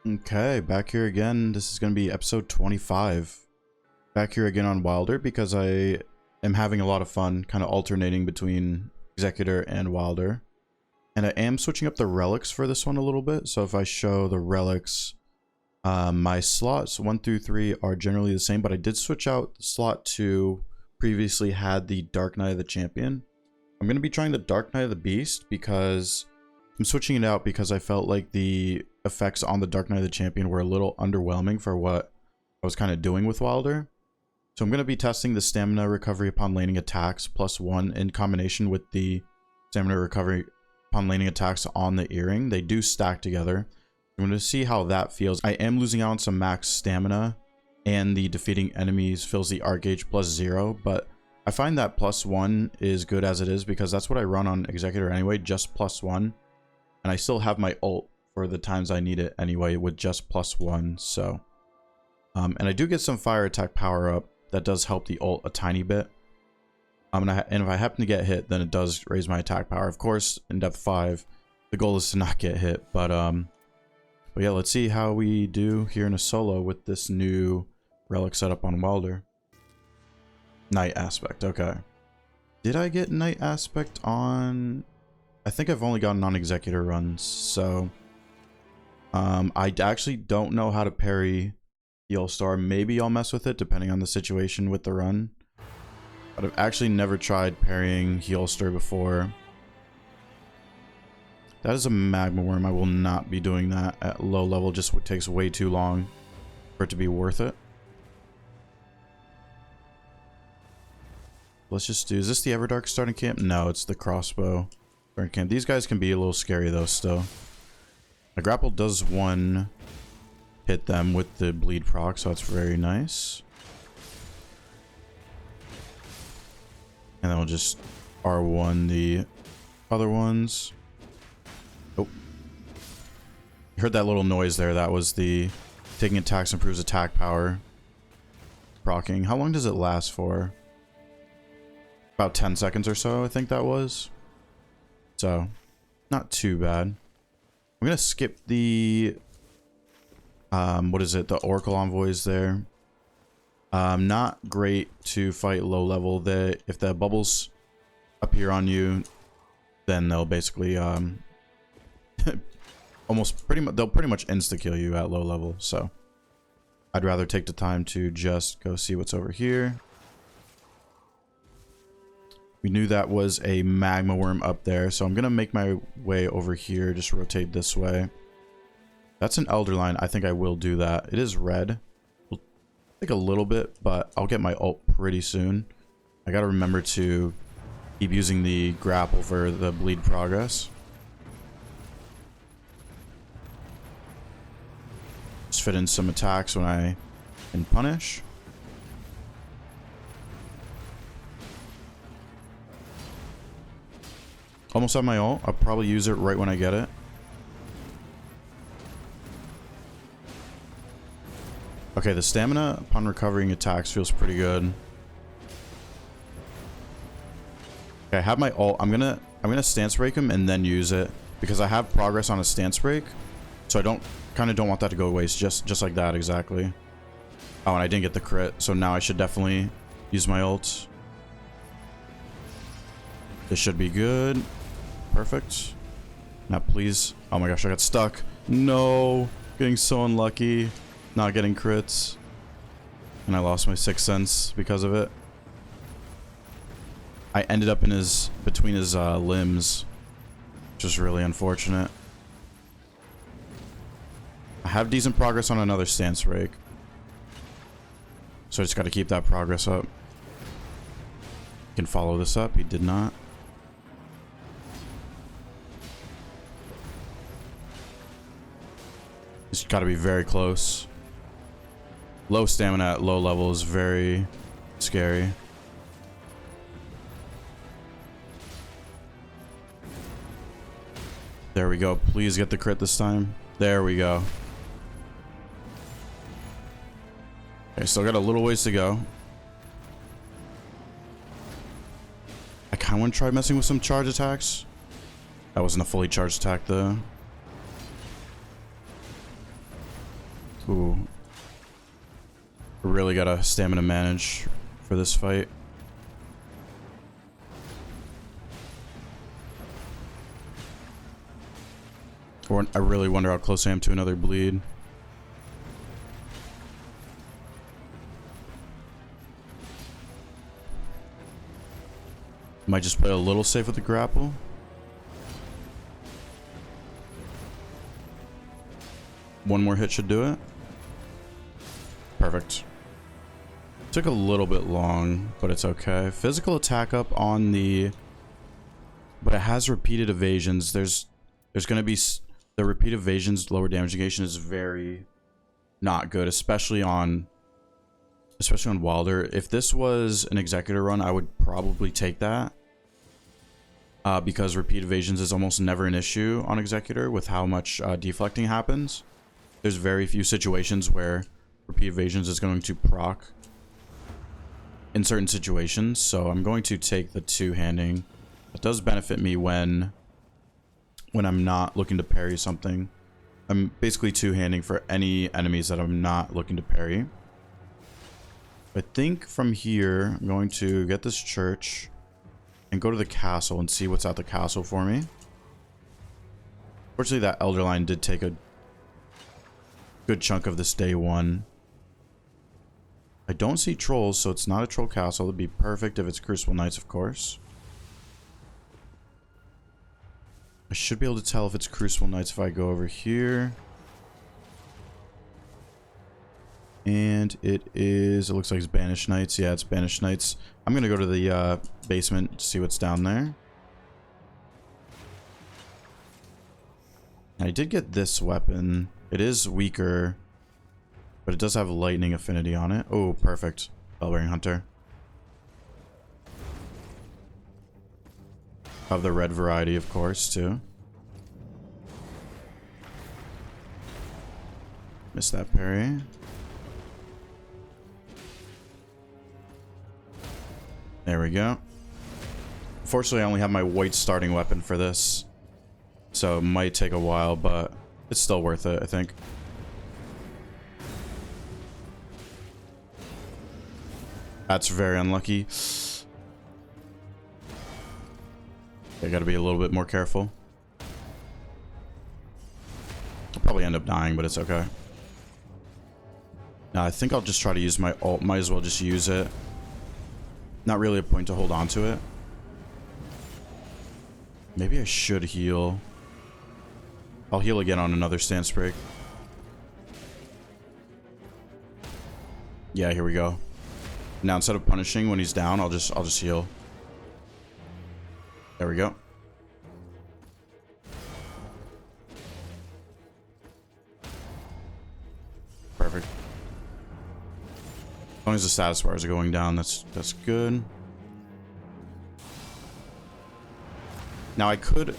Okay, back here again. This is going to be episode 25. Back here again on Wilder because I am having a lot of fun kind of alternating between Executor and Wilder. And I am switching up the relics for this one a little bit. So if I show the relics, my slots 1 through 3 are generally the same, but I did switch out slot 2. Previously had the Dark Knight of the Champion. I'm going to be trying the Dark Knight of the Beast because I'm switching it out because I felt like the effects on the Dark Knight of the Champion were a little underwhelming for what I was kind of doing with Wilder. So I'm going to be testing the stamina recovery upon laning attacks +1 in combination with the stamina recovery upon laning attacks on the earring. They do stack together. I'm going to see how that feels. I am losing out on some max stamina, and the defeating enemies fills the art gauge +0, but I find that +1 is good as it is because that's what I run on Executor anyway, just +1. And I still have my ult for the times I need it anyway with just +1, so. And I do get some fire attack power up that does help the ult a tiny bit. And if I happen to get hit, then it does raise my attack power. Of course, in depth 5, the goal is to not get hit, but yeah, let's see how we do here in a solo with this new relic setup on Wilder. Night aspect, okay. Did I get night aspect on? I think I've only gotten on Executor runs, so I actually don't know how to parry Heolstor. Maybe I'll mess with it depending on the situation with the run. But I've actually never tried parrying Heolstor before. That is a magma worm. I will not be doing that at low level. Just takes way too long for it to be worth it. Let's just do, is this the Everdark starting camp? No, it's the crossbow starting camp. These guys can be a little scary though still. The grapple does one hit them with the bleed proc, so that's very nice. And then we'll just R1 the other ones. Oh. You heard that little noise there. That was the taking attacks improves attack power. Proccing. How long does it last for? About 10 seconds or so, I think that was. So, not too bad. I'm gonna skip the what is it, the Oracle Envoys there. Not great to fight low level. If the bubbles appear on you, then they'll basically they'll pretty much insta kill you at low level. So I'd rather take the time to just go see what's over here. We knew that was a magma worm up there, so I'm gonna make my way over here, just rotate this way. That's an elder line. I think I will do that. It is red. It'll take a little bit, but I'll get my ult pretty soon. I gotta remember to keep using the grapple for the bleed progress. Just fit in some attacks when I can punish. Almost have my ult. I'll probably use it right when I get it. Okay, the stamina upon recovering attacks feels pretty good. Okay, I have my ult. I'm gonna stance break him and then use it because I have progress on a stance break, so I kind of don't want that to go to waste. Just like that exactly. Oh, and I didn't get the crit, so now I should definitely use my ult. This should be good. Perfect. Now please. Oh my gosh, I got stuck. No, getting so unlucky. Not getting crits. And I lost my 6th sense because of it. I ended up in between his limbs, which is really unfortunate. I have decent progress on another stance break, so I just got to keep that progress up. Can follow this up. He did not. It's got to be very close. Low stamina at low level is very scary. There we go. Please get the crit this time. There we go. Okay, still got a little ways to go. I kind of want to try messing with some charge attacks. That wasn't a fully charged attack though. Ooh. Really gotta stamina manage for this fight. Or I really wonder how close I am to another bleed. Might just play a little safe with the grapple. One more hit should do it. Perfect. Took a little bit long, but it's okay. Physical attack up on the... But it has repeated evasions. There's going to be... The repeat evasions, lower damage negation is very not good, especially on Wylder. If this was an Executor run, I would probably take that. Because repeat evasions is almost never an issue on Executor with how much deflecting happens. There's very few situations where repeat evasions is going to proc in certain situations, so I'm going to take the two-handing. It does benefit me when I'm not looking to parry something. I'm basically two-handing for any enemies that I'm not looking to parry. I think from here, I'm going to get this church and go to the castle and see what's at the castle for me. Fortunately, that Elder Line did take a good chunk of this day one. I don't see trolls, so it's not a troll castle. It'd be perfect if it's Crucible Knights, of course. I should be able to tell if it's Crucible Knights if I go over here. And it looks like it's Banished Knights. Yeah, it's Banished Knights. I'm going to go to the basement to see what's down there. I did get this weapon. It is weaker, but it does have lightning affinity on it. Oh, perfect. Bellbearing Hunter. Of the red variety, of course, too. Missed that parry. There we go. Unfortunately, I only have my white starting weapon for this, so it might take a while, but it's still worth it, I think. That's very unlucky. I gotta be a little bit more careful. I'll probably end up dying, but it's okay. Now, I think I'll just try to use my ult. Might as well just use it. Not really a point to hold on to it. Maybe I should heal. I'll heal again on another stance break. Yeah, here we go. Now instead of punishing when he's down, I'll just heal. There we go. Perfect. As long as the status bars are going down, that's good. Now I could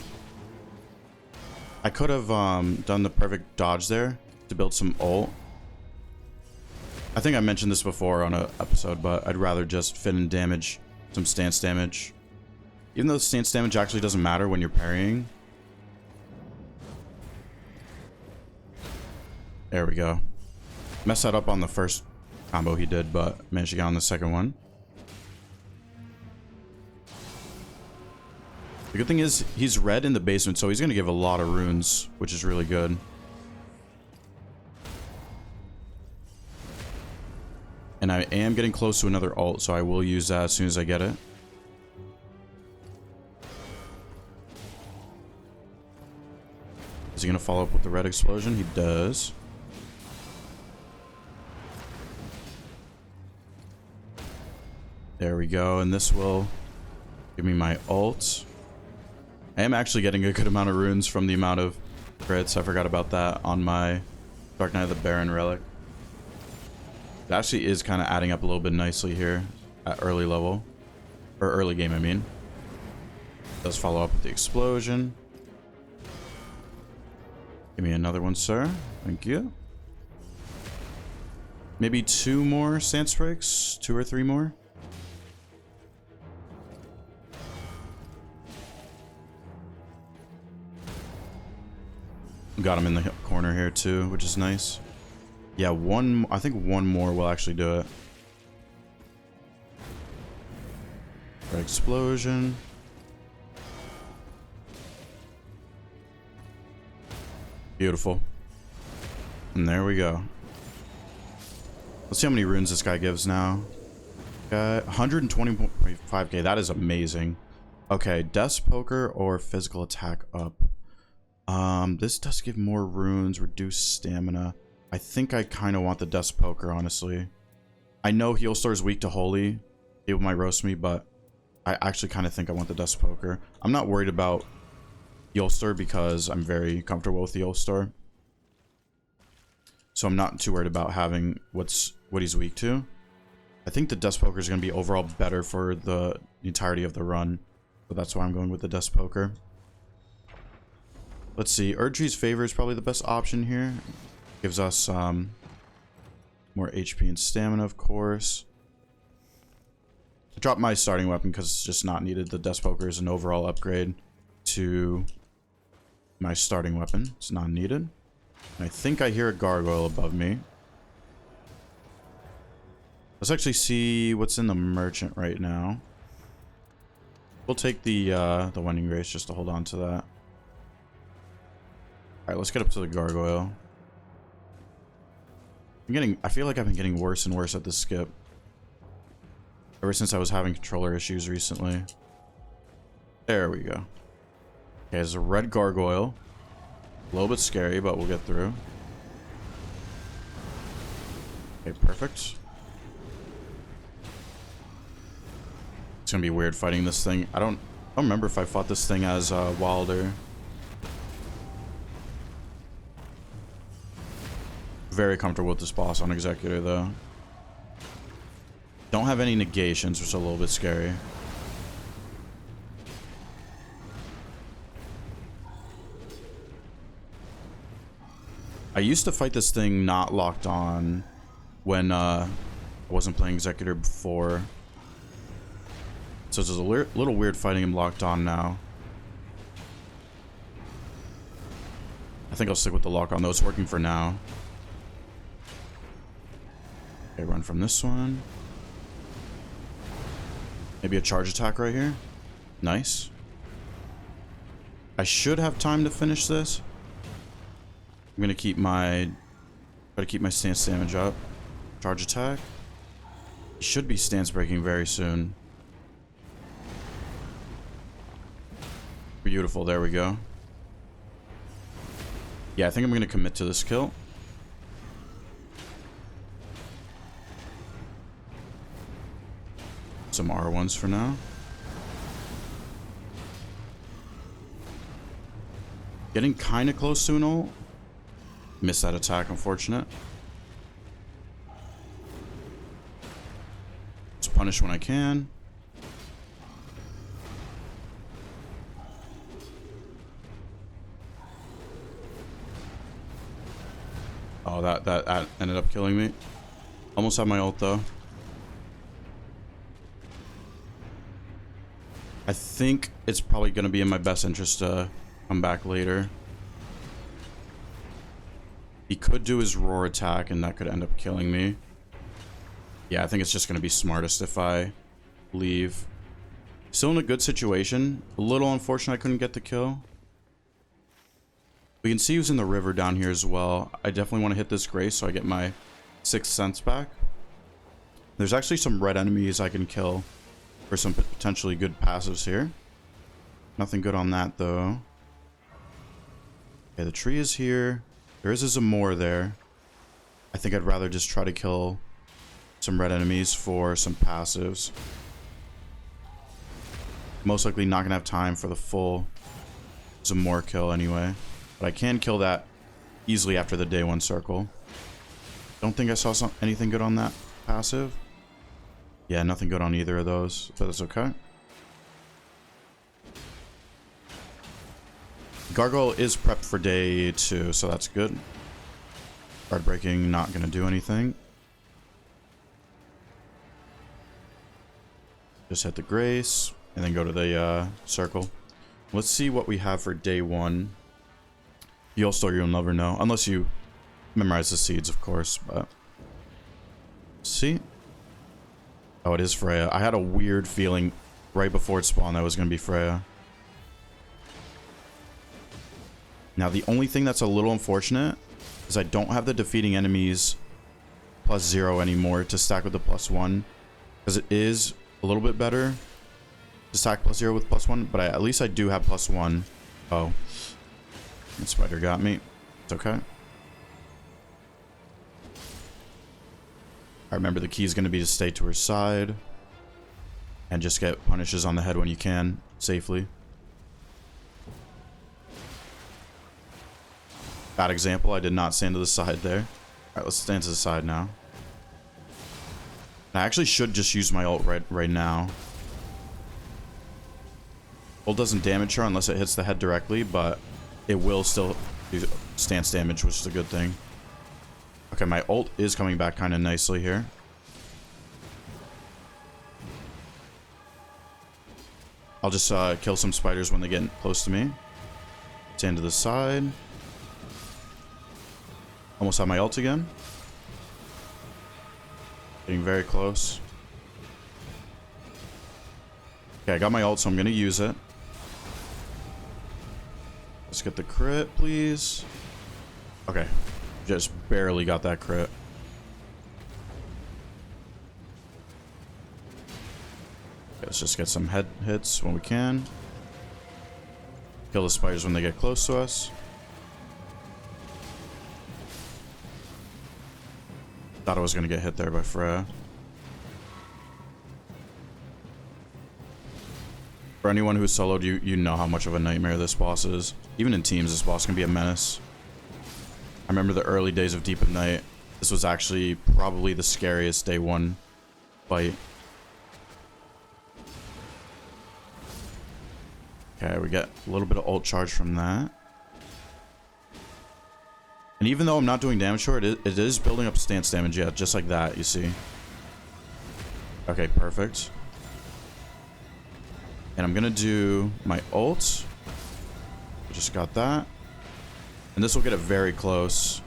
have done the perfect dodge there to build some ult. I think I mentioned this before on an episode, but I'd rather just fit in damage, some stance damage. Even though stance damage actually doesn't matter when you're parrying. There we go. Messed that up on the first combo he did, but managed to get on the second one. The good thing is he's red in the basement, so he's going to give a lot of runes, which is really good. And I am getting close to another ult, so I will use that as soon as I get it. Is he going to follow up with the red explosion? He does. There we go, and this will give me my ult. I am actually getting a good amount of runes from the amount of crits. I forgot about that on my Dark Knight of the Baron relic. It actually is kind of adding up a little bit nicely here at early level. Or early game, I mean. Does follow up with the explosion. Give me another one, sir. Thank you. Maybe 2 more stance breaks? 2 or 3 more? Got him in the corner here too, which is nice. Yeah, I think one more will actually do it. Red explosion. Beautiful. And there we go. Let's see how many runes this guy gives now. 120.5k. That is amazing. Okay, Death's Poker or physical attack up. This does give more runes, reduced stamina. I think I kind of want the Death's Poker, honestly. I know Heolstor is weak to Holy. He might roast me, but I actually kind of think I want the Death's Poker. I'm not worried about Heolstor because I'm very comfortable with Heolstor. So I'm not too worried about having what he's weak to. I think the Death's Poker is going to be overall better for the entirety of the run. So that's why I'm going with the Death's Poker. Let's see. Erdtree's Favor is probably the best option here. Gives us more HP and stamina, of course. I dropped my starting weapon because it's just not needed. The Death's Poker is an overall upgrade to my starting weapon. It's not needed. And I think I hear a gargoyle above me. Let's actually see what's in the merchant right now. We'll take the Wending Grace just to hold on to that. Alright, let's get up to the gargoyle. I feel like I've been getting worse and worse at this skip. Ever since I was having controller issues recently. There we go. Okay, there's a red gargoyle. A little bit scary, but we'll get through. Okay, perfect. It's gonna be weird fighting this thing. I don't remember if I fought this thing as Wylder. Very comfortable with this boss on Executor, though. Don't have any negations, which is a little bit scary. I used to fight this thing not locked on when I wasn't playing Executor before. So it's just a little weird fighting him locked on now. I think I'll stick with the lock on, though. It's working for now. Okay, run from this one. Maybe a charge attack right here. Nice. I should have time to finish this. I'm gonna keep my stance damage up. Charge attack. He should be stance breaking very soon. Beautiful, there we go. Yeah, I think I'm gonna commit to this kill. Some R1s for now. Getting kind of close to an ult. Missed that attack, unfortunate. Just punish when I can. Oh, that ended up killing me. Almost had my ult, though. I think it's probably going to be in my best interest to come back later. He could do his roar attack, and that could end up killing me. Yeah, I think it's just going to be smartest if I leave. Still in a good situation. A little unfortunate I couldn't get the kill. We can see who's in the river down here as well. I definitely want to hit this grace so I get my 6th sense back. There's actually some red enemies I can kill for some potentially good passives here. Nothing good on that, though. Okay, the tree is here. There is a Zamor there. I think I'd rather just try to kill some red enemies for some passives. Most likely not gonna have time for the full Zamor kill anyway. But I can kill that easily after the day 1 circle. Don't think I saw anything good on that passive. Yeah, nothing good on either of those, but that's okay. Gargoyle is prepped for day 2, so that's good. Guard breaking, not gonna do anything. Just hit the grace, and then go to the circle. Let's see what we have for day 1. Heolstor, you'll never know, unless you Memorize the seeds, of course, but... See? Oh, it is Freya. I had a weird feeling right before it spawned that it was going to be Freya. Now, the only thing that's a little unfortunate is I don't have the defeating enemies +0 anymore to stack with the +1. Because it is a little bit better to stack +0 with +1, but at least I do have +1. Oh. The spider got me. It's okay. I remember the key is going to be to stay to her side. And just get punishes on the head when you can, safely. Bad example, I did not stand to the side there. Alright, let's stand to the side now. I actually should just use my ult right now. Ult doesn't damage her unless it hits the head directly, but it will still do stance damage, which is a good thing. Okay, my ult is coming back kind of nicely here. I'll just kill some spiders when they get close to me. Stand to the side. Almost have my ult again. Getting very close. Okay, I got my ult, so I'm going to use it. Let's get the crit, please. Okay. Just barely got that crit. Okay, let's just get some head hits when we can. Kill the spiders when they get close to us. Thought I was going to get hit there by Freya. For anyone who's soloed, you know how much of a nightmare this boss is. Even in teams, this boss can be a menace. I remember the early days of Deep at Night. This was actually probably the scariest day one fight. Okay, we get a little bit of ult charge from that. And even though I'm not doing damage to it, it is building up stance damage, yeah, just like that, you see. Okay, perfect. And I'm gonna do my ult. I just got that. And this will get it very close.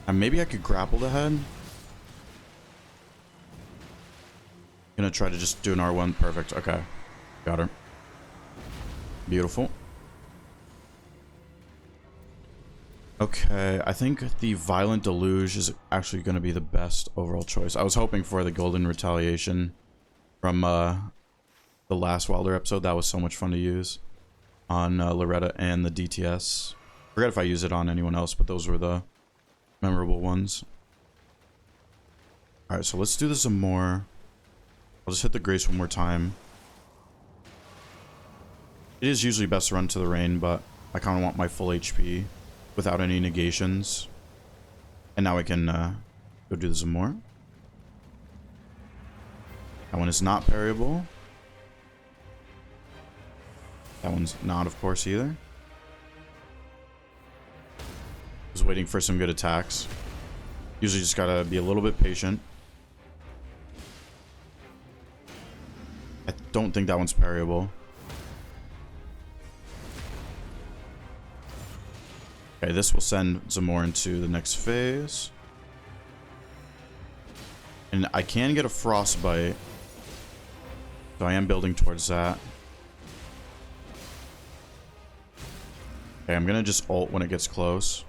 And maybe I could grapple the head. Gonna try to just do an R1. Perfect. Okay. Got her. Beautiful. Okay, I think the Violent Deluge is actually going to be the best overall choice. I was hoping for the Golden Retaliation from the last Wylder episode. That was so much fun to use on Loretta and the DTS. Forget if I use it on anyone else, but those were the memorable ones. Alright, so let's do this some more. I'll just hit the Grace one more time. It is usually best to run to the rain, but I kind of want my full HP without any negations. And now I can go do this some more. That one is not parryable. That one's not, of course, either. Was waiting for some good attacks. Usually just gotta be a little bit patient. I don't think that one's parryable. Okay, this will send Zamor into the next phase. And I can get a frostbite. So I am building towards that. Okay, I'm gonna just ult when it gets close.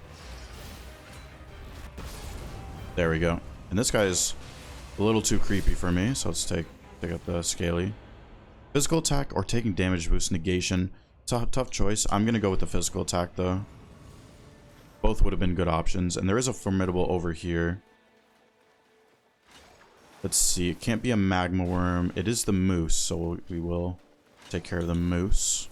There we go. And this guy is a little too creepy for me, so let's take out the Scaly. Physical attack or taking damage boost negation. Tough choice. I'm gonna go with the physical attack though. Both would have been good options. And there is a formidable over here. Let's see. It can't be a magma worm. It is the moose, so we will take care of the moose.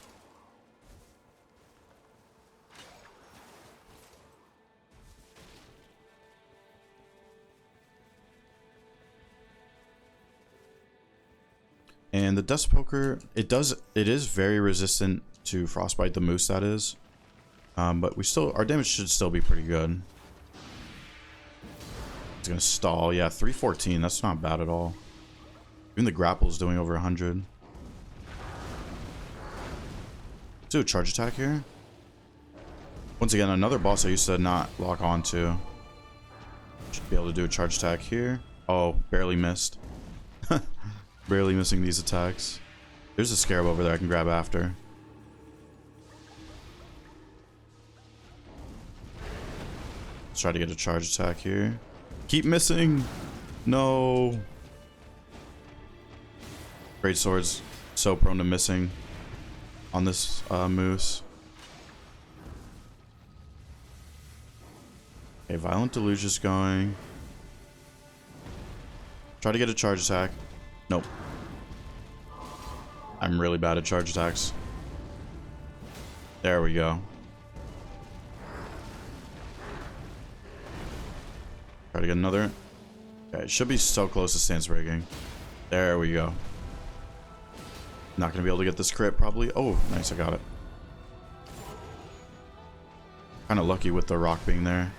And the Dust Poker, it is very resistant to Frostbite, the moose that is. But our damage should still be pretty good. It's gonna stall. Yeah, 314. That's not bad at all. Even the grapple is doing over 100. Let's do a charge attack here. Once again, another boss I used to not lock onto. Should be able to do a charge attack here. Oh, barely missed. Barely missing these attacks. There's a scarab over there I can grab after. Let's try to get a charge attack here. Keep missing. No. Great swords so prone to missing on this moose. Okay, violent deluge is going. Try to get a charge attack. Nope. I'm really bad at charge attacks. There we go. Try to get another. Okay, it should be so close to stance breaking. There we go. Not gonna be able to get this crit probably. Oh, nice, I got it. Kind of lucky with the rock being there.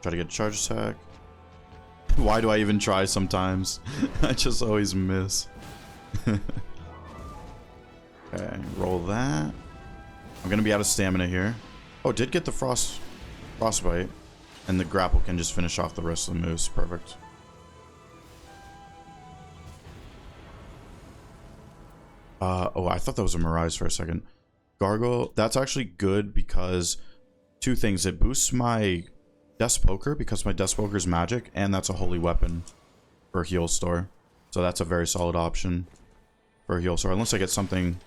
Try to get a charge attack. Why do I even try sometimes? I just always miss. Okay, roll that. I'm gonna be out of stamina here. Oh, did get the frostbite. And the grapple can just finish off the rest of the moose. Perfect. Oh, I thought that was a mirage for a second. Gargoyle, that's actually good because two things. It boosts my desk poker because my desk poker is magic, and that's a holy weapon for Heolstor. So that's a very solid option for Heolstor, unless I get something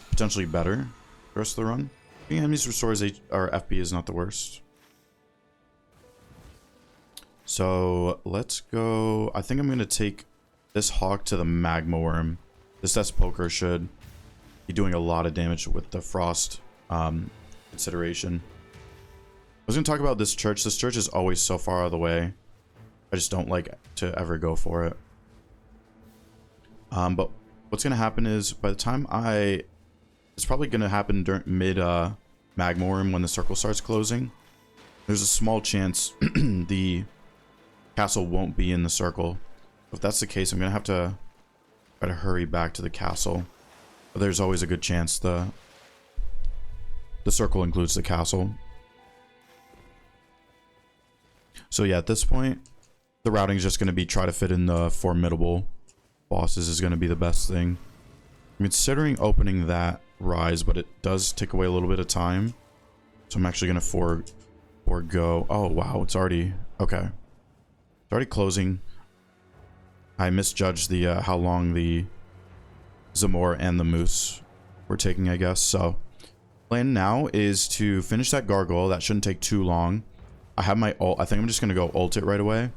potentially better the rest of the run. Being enemies restores or FP is not the worst. So let's go. I think I'm going to take this hawk to the magma worm. This desk poker should be doing a lot of damage with the frost consideration. I was going to talk about this church. This church is always so far out of the way. I just don't like to ever go for it. But what's going to happen is by the time it's probably going to happen during mid magma worm when the circle starts closing. There's a small chance the castle won't be in the circle. If that's the case, I'm going to have to try to hurry back to the castle. But there's always a good chance the circle includes the castle. So yeah, at this point, the routing is just going to be try to fit in the formidable bosses is going to be the best thing. I'm considering opening that rise, but it does take away a little bit of time. So I'm actually going to forego. Oh, wow. It's already... Okay. It's already closing. I misjudged the how long the Zamor and the Moose were taking, I guess. So plan now is to finish that gargoyle. That shouldn't take too long. I have my ult. I think I'm just going to go ult it right away.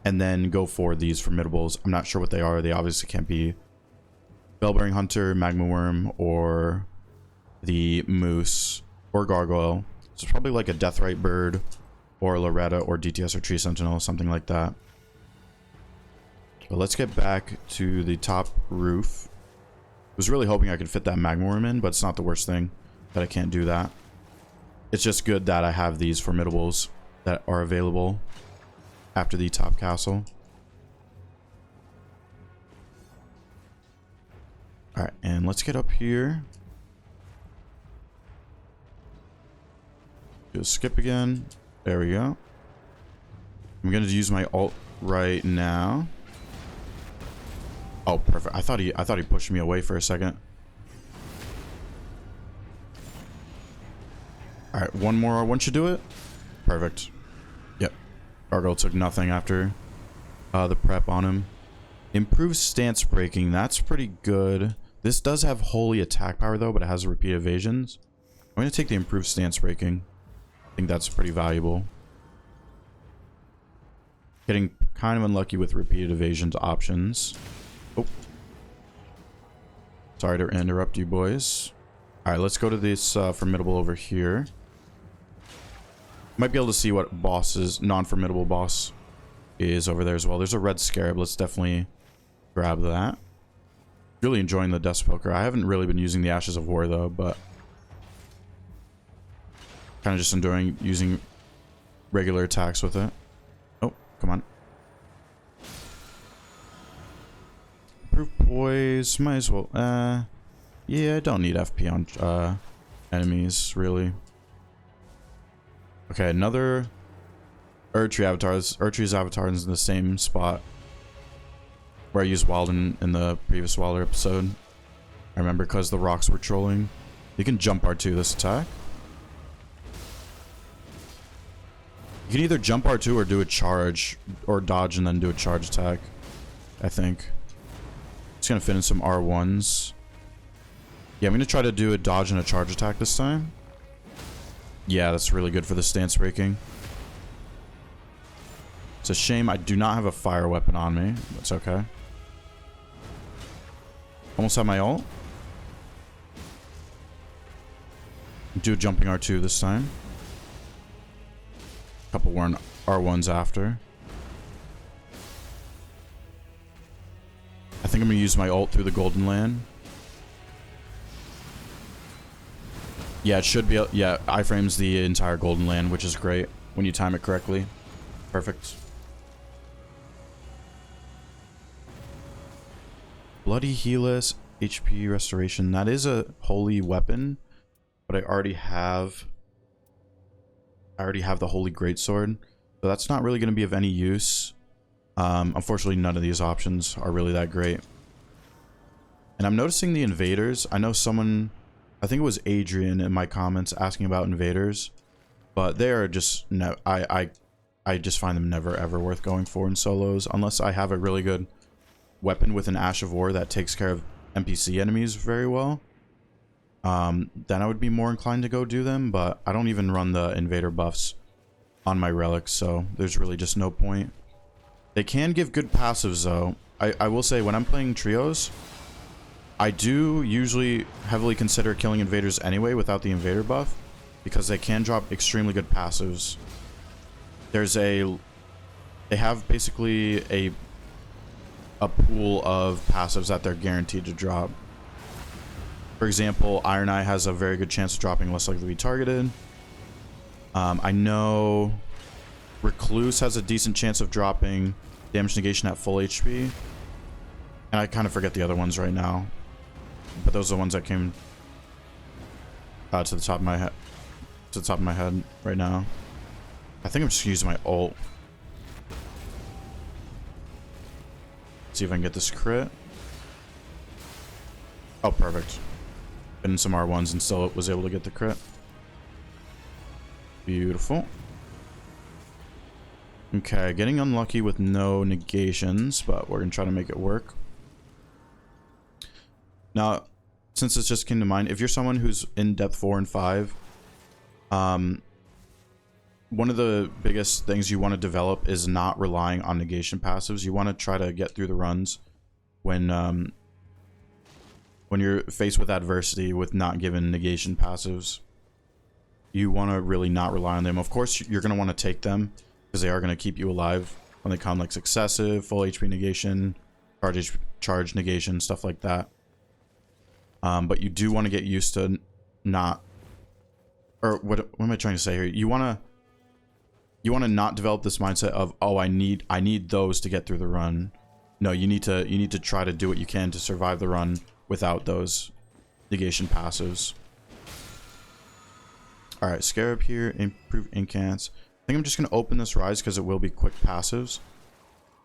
And then go for these formidables. I'm not sure what they are. They obviously can't be Bellbearing Hunter, Magma Worm, or the Moose, or Gargoyle. So it's probably like a Deathrite Bird, or Loretta, or DTS, or Tree Sentinel, something like that. But let's get back to the top roof. I was really hoping I could fit that Magma Worm in, but it's not the worst thing that I can't do that. It's just good that I have these formidables that are available after the top castle. Alright, and let's get up here. Do a skip again. There we go. I'm gonna use my ult right now. Oh, perfect. I thought he pushed me away for a second. Alright, one more one should do it. Perfect. Yep. Gargoyle took nothing after the prep on him. Improved stance breaking. That's pretty good. This does have holy attack power though, but it has repeat evasions. I'm going to take the improved stance breaking. I think that's pretty valuable. Getting kind of unlucky with repeated evasions options. Oh. Sorry to interrupt you boys. Alright, let's go to this formidable over here. Might be able to see what boss's non-formidable boss is over there as well. There's a red scarab. Let's definitely grab that. Really enjoying the desk poker. I haven't really been using the Ashes of War though, but kind of just enjoying using regular attacks with it. Oh, come on. Improved poise. Might as well. Yeah, I don't need FP on enemies, really. Okay, another Erdtree avatar. Erdtree's avatar is in the same spot where I used Wild in the previous Wylder episode. I remember because the rocks were trolling. You can jump R2 this attack. You can either jump R2 or do a charge, or dodge and then do a charge attack, I think. Just gonna fit in some R1s. Yeah, I'm gonna try to do a dodge and a charge attack this time. Yeah, that's really good for the stance breaking. It's a shame I do not have a fire weapon on me. That's okay. Almost have my ult. Do a jumping R2 this time. Couple R1s after. I think I'm gonna use my ult through the Golden Land. Yeah, it should be. Yeah, iframes the entire Golden Land, which is great when you time it correctly. Perfect. Bloody Healus, HP restoration. That is a holy weapon, but I already have the Holy Greatsword, so that's not really going to be of any use. Unfortunately, none of these options are really that great. And I'm noticing the invaders. I know someone, I think it was Adrian in my comments asking about invaders, but they are just no. I just find them never ever worth going for in solos unless I have a really good weapon with an Ash of War that takes care of NPC enemies very well. Then I would be more inclined to go do them, but I don't even run the invader buffs on my relics, so there's really just no point. They can give good passives though. I will say when I'm playing trios, I do usually heavily consider killing invaders anyway without the invader buff, because they can drop extremely good passives. They have basically a pool of passives that they're guaranteed to drop. For example, Iron Eye has a very good chance of dropping less likely to be targeted. I know Recluse has a decent chance of dropping damage negation at full HP. And I kind of forget the other ones right now. But those are the ones that came to the top of my head. To the top of my head right now. I think I'm just using my ult. See if I can get this crit. Oh, perfect. In some R1s and still was able to get the crit. Beautiful. Okay, getting unlucky with no negations, but we're gonna try to make it work. Now, since this just came to mind, if you're someone who's in depth 4 and 5, one of the biggest things you want to develop is not relying on negation passives. You want to try to get through the runs when you're faced with adversity with not given negation passives. You want to really not rely on them. Of course, you're going to want to take them because they are going to keep you alive when they come, like successive, full HP negation, charge negation, stuff like that. But you do want to get used to not, or what am I trying to say here? You want to not develop this mindset of, oh, I need those to get through the run. No, you need to try to do what you can to survive the run without those negation passives. All right, Scarab here, improve incants. I think I'm just going to open this Rise because it will be quick passives.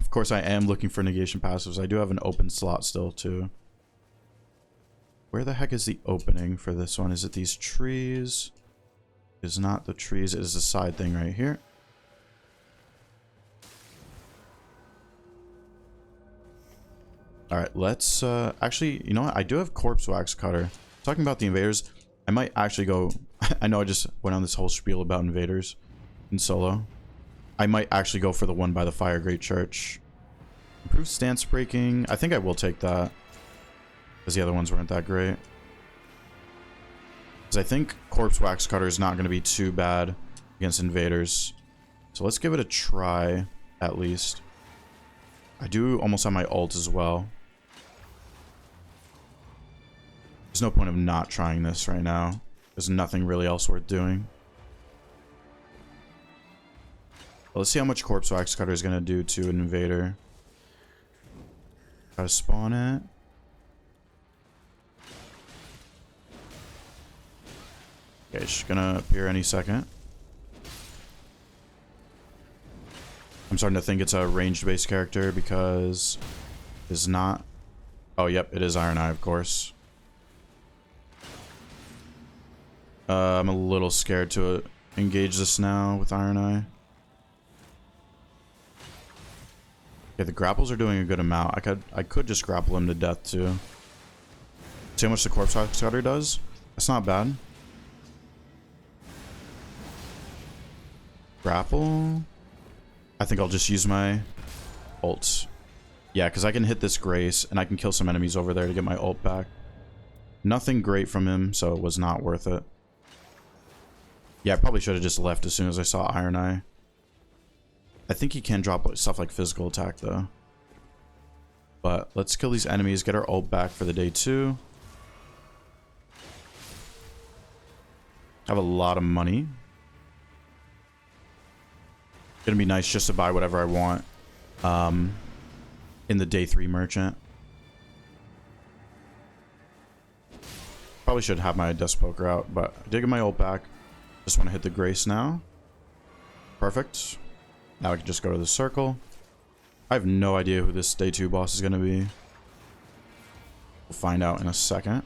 Of course, I am looking for negation passives. I do have an open slot still, too. Where the heck is the opening for this one? Is it these trees? It is not the trees. It is the side thing right here. All right, let's actually, you know what? I do have Corpse Wax Cutter. Talking about the invaders, I might actually go. I know I just went on this whole spiel about invaders in solo. I might actually go for the one by the Fire Great Church. Improved stance breaking. I think I will take that because the other ones weren't that great. Because I think Corpse Wax Cutter is not going to be too bad against invaders. So let's give it a try at least. I do almost have my ult as well. There's no point of not trying this right now. There's nothing really else worth doing. Well, let's see how much Corpse Wax Cutter is going to do to an invader. Try to spawn it. Okay, she's gonna appear any second. I'm starting to think it's a ranged-based character because it's not. Oh, yep, it is Iron Eye, of course. I'm a little scared to engage this now with Iron Eye. Okay, the grapples are doing a good amount. I could just grapple him to death too. See how much the Corpse Cutter does? That's not bad. Grapple. I think I'll just use my ults. Yeah, because I can hit this Grace and I can kill some enemies over there to get my ult back. Nothing great from him, so it was not worth it. Yeah, I probably should have just left as soon as I saw Iron Eye. I think he can drop stuff like physical attack though. But let's kill these enemies, get our ult back for the day 2. Have a lot of money. Gonna be nice just to buy whatever I want in the day 3 merchant. Probably should have my Death Poker out, but I did get my ult back. Just want to hit the Grace now. Perfect. Now I can just go to the circle. I have no idea who this day 2 boss is going to be. We'll find out in a second.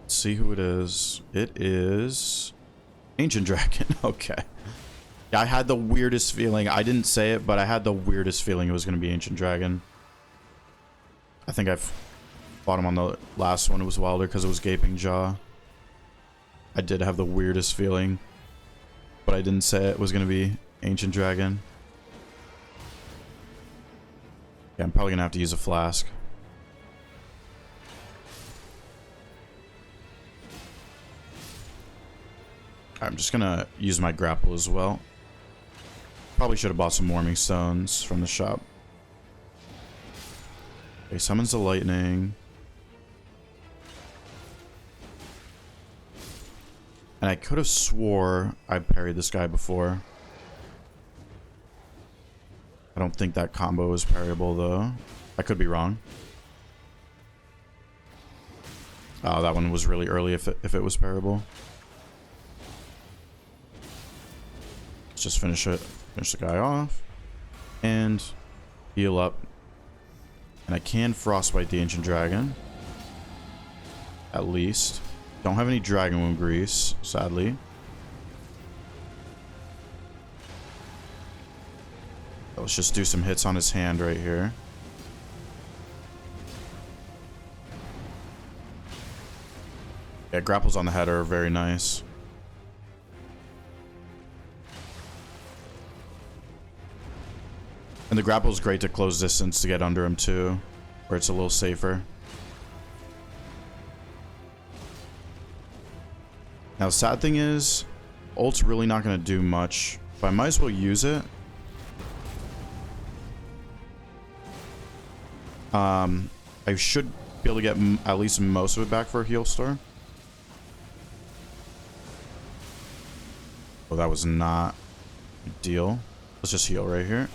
Let's see who it is. It is Ancient Dragon. Okay. Yeah, I had the weirdest feeling. I didn't say it, but I had the weirdest feeling it was going to be Ancient Dragon. I think I've fought him on the last one. It was Wylder because it was Gaping Jaw. I did have the weirdest feeling, but I didn't say it was going to be Ancient Dragon. Yeah, I'm probably going to have to use a flask. I'm just going to use my grapple as well. Probably should have bought some warming stones from the shop. Okay, summons the lightning. And I could have swore I parried this guy before. I don't think that combo is parryable though. I could be wrong. Oh, that one was really early if it was parryable. Let's just finish it. Finish the guy off. And heal up. And I can Frostbite the Ancient Dragon. At least. Don't have any Dragon Wound Grease, sadly. Let's just do some hits on his hand right here. Yeah, grapples on the head are very nice. And the grapple is great to close distance to get under him too, where it's a little safer. Now, the sad thing is, ult's really not going to do much, but I might as well use it. I should be able to get at least most of it back for a Heolstor. Oh, that was not a deal. Let's just heal right here.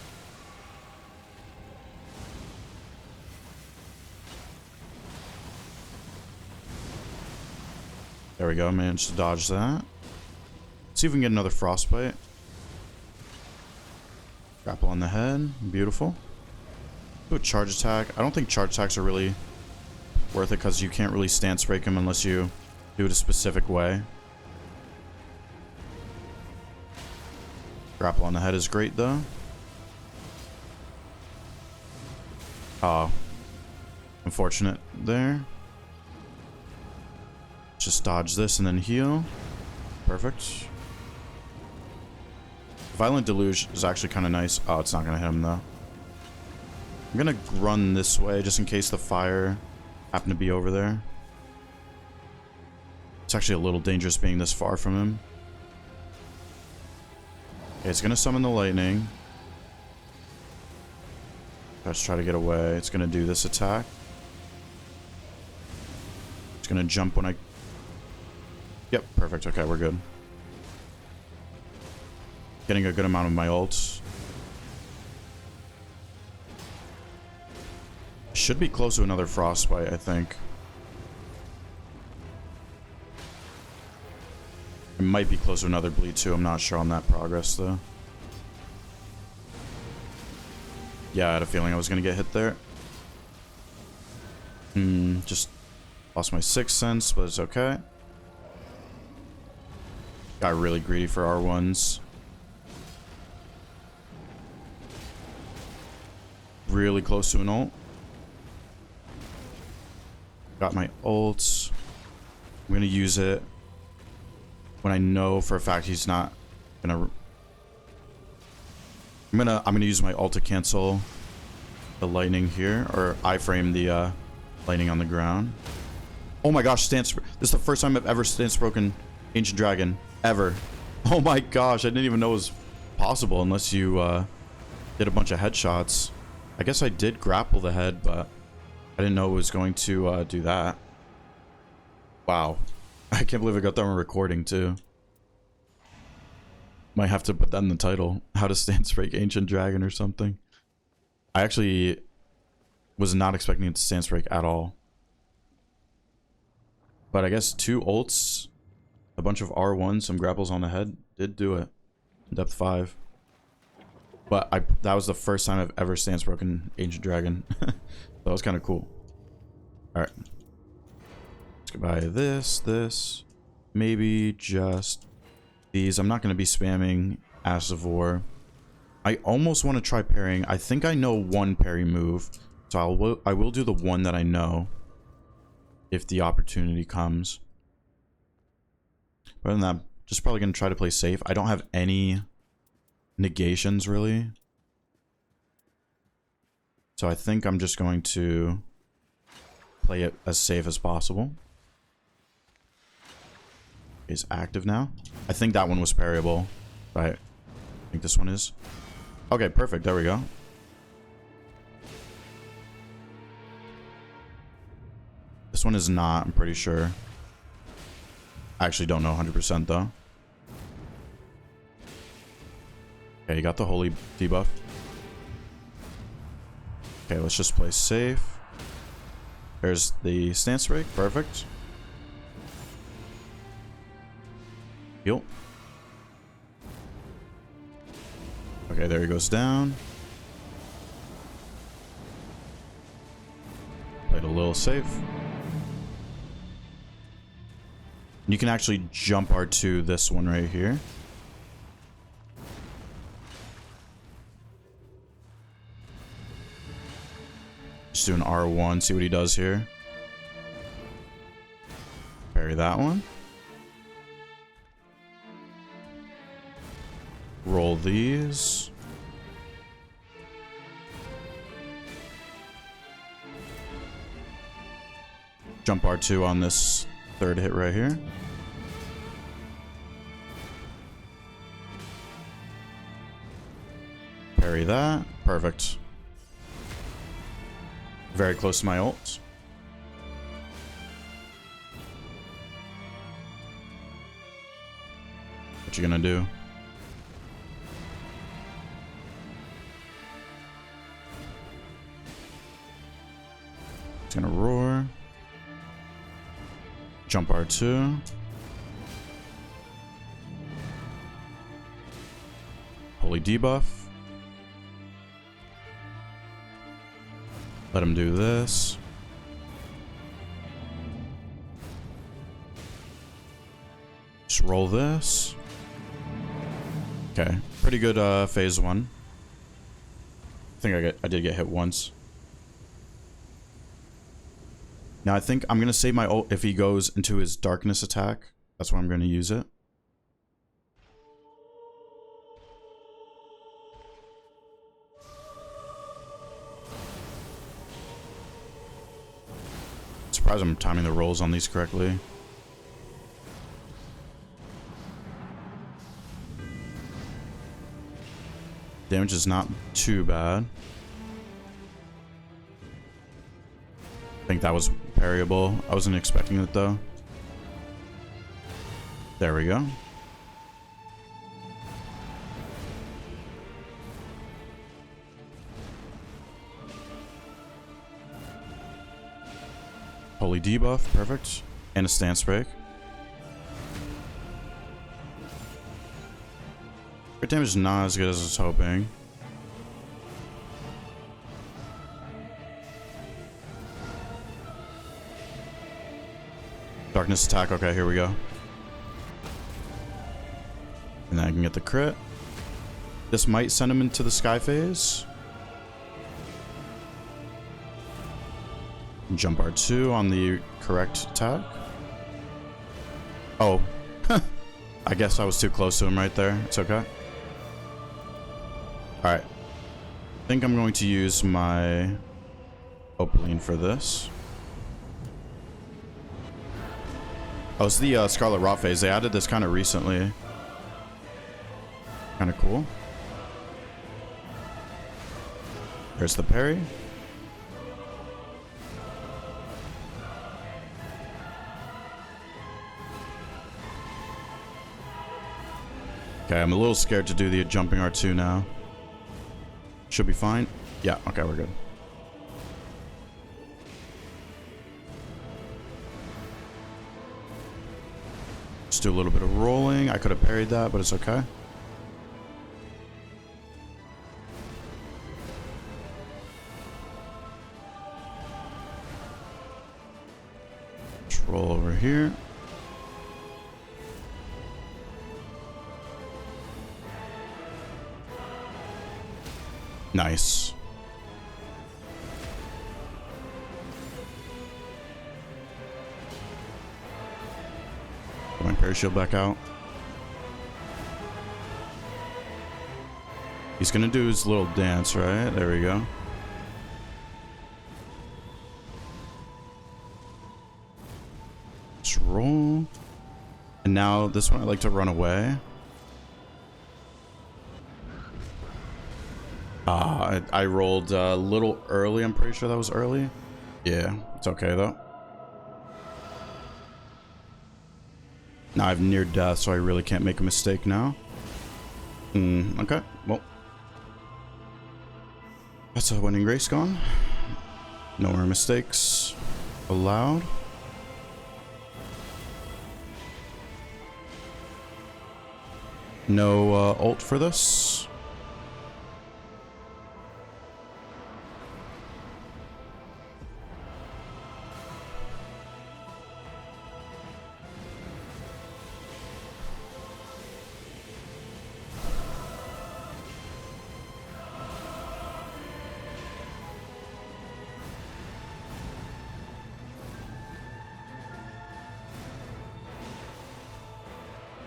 There we go, managed to dodge that. Let's see if we can get another Frostbite. Grapple on the head, beautiful. Do a charge attack. I don't think charge attacks are really worth it because you can't really stance break him unless you do it a specific way. Grapple on the head is great though. Oh, unfortunate there. Just dodge this and then heal. Perfect. Violent Deluge is actually kind of nice. Oh, it's not going to hit him though. I'm going to run this way just in case the fire happened to be over there. It's actually a little dangerous being this far from him. Okay, it's going to summon the lightning. Let's try to get away. It's going to do this attack. It's going to jump when I... Yep, perfect. Okay, we're good. Getting a good amount of my ults. should be close to another frostbite, I think. It might be close to another bleed too. I'm not sure on that progress though. Yeah, I had a feeling I was gonna get hit there. Just lost my sixth sense, but it's okay. Got really greedy for R1s. Really close to an ult. Got my ults. I'm gonna use it when I know for a fact he's not gonna. I'm gonna use my ult to cancel the lightning here, or iframe the lightning on the ground. Oh my gosh, stance! This is the first time I've ever stance broken Ancient Dragon ever. Oh my gosh, I didn't even know it was possible unless you did a bunch of headshots. I guess I did grapple the head, but I didn't know it was going to do that. Wow. I can't believe I got done recording too. Might have to put that in the title. How to stance break Ancient Dragon or something. I actually was not expecting it to stance break at all. But I guess 2 ults, a bunch of R1s, some grapples on the head did do it. Depth 5. But that was the first time I've ever stance broken Ancient Dragon. That was kind of cool. Alright. Let's go buy this. Maybe just these. I'm not going to be spamming Ass of War. I almost want to try parrying. I think I know one parry move. So I will do the one that I know. If the opportunity comes. Other than that, just probably going to try to play safe. I don't have any negations really. So I think I'm just going to play it as safe as possible. Is active now. I think that one was parryable. Right. I think this one is. Okay, perfect. There we go. This one is not, I'm pretty sure. I actually don't know 100% though. Okay, you got the holy debuff. Okay, let's just play safe. There's the stance break. Perfect. Heal. Okay, there he goes down. Played a little safe. You can actually jump R2 this one right here. Just do an R1, see what he does here. Parry that one. Roll these. Jump R2 on this third hit right here. Parry that. Perfect. Very close to my ult. What you gonna do? It's gonna roar. Jump R2. Holy debuff. Let him do this. Just roll this. Okay, pretty good phase 1. I think I did get hit once. Now I think I'm gonna save my ult if he goes into his darkness attack. That's where I'm gonna use it. Surprised I'm timing the rolls on these correctly. Damage is not too bad. I think that was parryable. I wasn't expecting it though. There we go. Holy debuff, perfect. And a stance break. Crit damage is not as good as I was hoping. Darkness attack, okay, here we go. And then I can get the crit. This might send him into the sky phase. Jump R2 on the correct attack. Oh. I guess I was too close to him right there. It's okay. Alright. I think I'm going to use my Opaline for this. Oh, it's the Scarlet Rot phase. They added this kind of recently. Kind of cool. There's the parry. Okay, I'm a little scared to do the jumping R2 now. Should be fine. Yeah, okay, we're good. Just do a little bit of rolling. I could have parried that, but it's okay. Just roll over here. Nice. Put my parry shield back out. He's gonna do his little dance, right? There we go. Just roll. And now this one I like to run away. I rolled a little early. I'm pretty sure that was early. Yeah, it's okay though. Now I have near death, so I really can't make a mistake now. Okay, well. That's a winning race gone. No more mistakes allowed. No ult for this.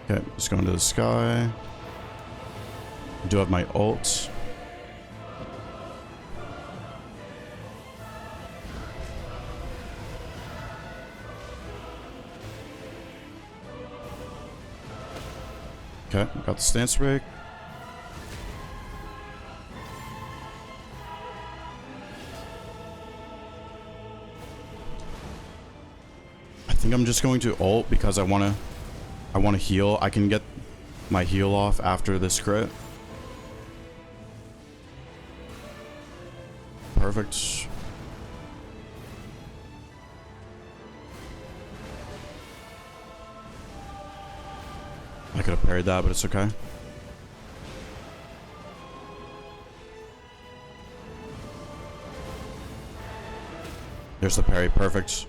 Okay, just going to the sky. I do have my ult. Okay, got the stance break. I think I'm just going to ult because I want to heal. I can get my heal off after this crit. Perfect. I could have parried that, but it's okay. There's the parry. Perfect.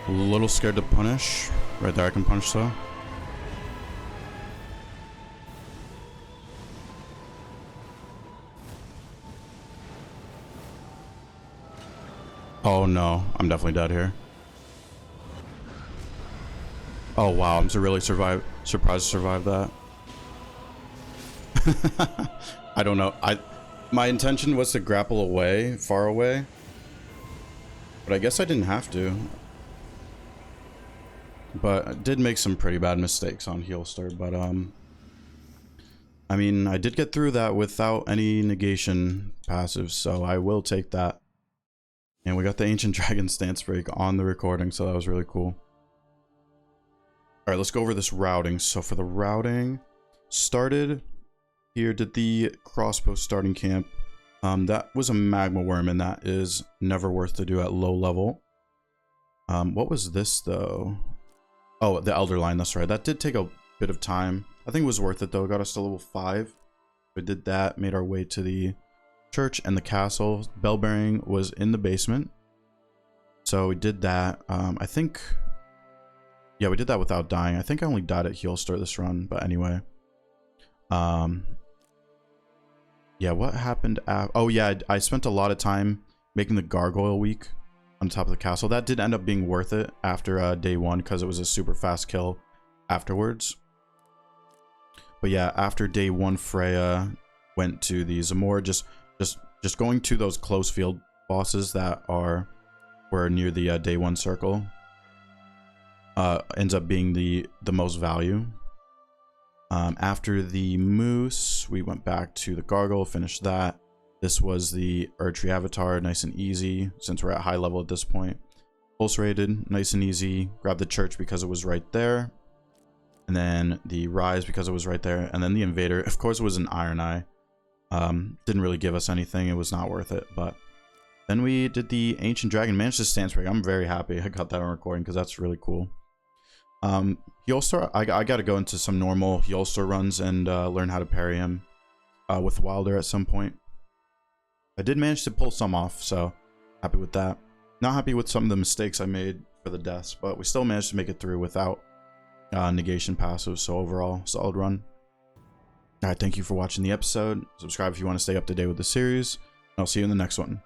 A little scared to punish. Right there I can punish though. Oh no, I'm definitely dead here. Oh wow, I'm really surprised to survive that. I don't know. My intention was to grapple away, far away. But I guess I didn't have to. But I did make some pretty bad mistakes on Heolstor, but I mean, I did get through that without any negation passives, so I will take that. And we got the Ancient Dragon stance break on the recording, so that was really cool. All right, let's go over this routing. So for the routing, started here, did the crossbow starting camp. That was a magma worm, and that is never worth to do at low level. What was this though? Oh, the elder line, that's right. That did take a bit of time. I think it was worth it though. It got us to level 5. We did that, made our way to the church and the castle. Bell bearing was in the basement. So we did that. I think, yeah, we did that without dying. I think I only died at Heolstor this run, but anyway. Yeah, what happened oh yeah, I spent a lot of time making the gargoyle week on top of the castle. That did end up being worth it after day 1 because it was a super fast kill afterwards. But yeah, after day 1, Freya went to the Zamora, just going to those close field bosses that were near the day 1 circle. Ends up being the most value. After the moose, we went back to the gargoyle, finished that. This was the Erdtree avatar, nice and easy since we're at high level at this point. Pulse rated, nice and easy. Grabbed the church because it was right there. And then the rise because it was right there. And then the invader, of course it was an iron eye. Didn't really give us anything, it was not worth it. But then we did the ancient dragon, managed to stance break. I'm very happy I got that on recording because that's really cool. Heolstor, I gotta go into some normal Heolstor runs and learn how to parry him with wylder at some point. I did manage to pull some off, so happy with that. Not happy with some of the mistakes I made for the deaths, but we still managed to make it through without negation passive, so overall, solid run. Alright, thank you for watching the episode. Subscribe if you want to stay up to date with the series. I'll see you in the next one.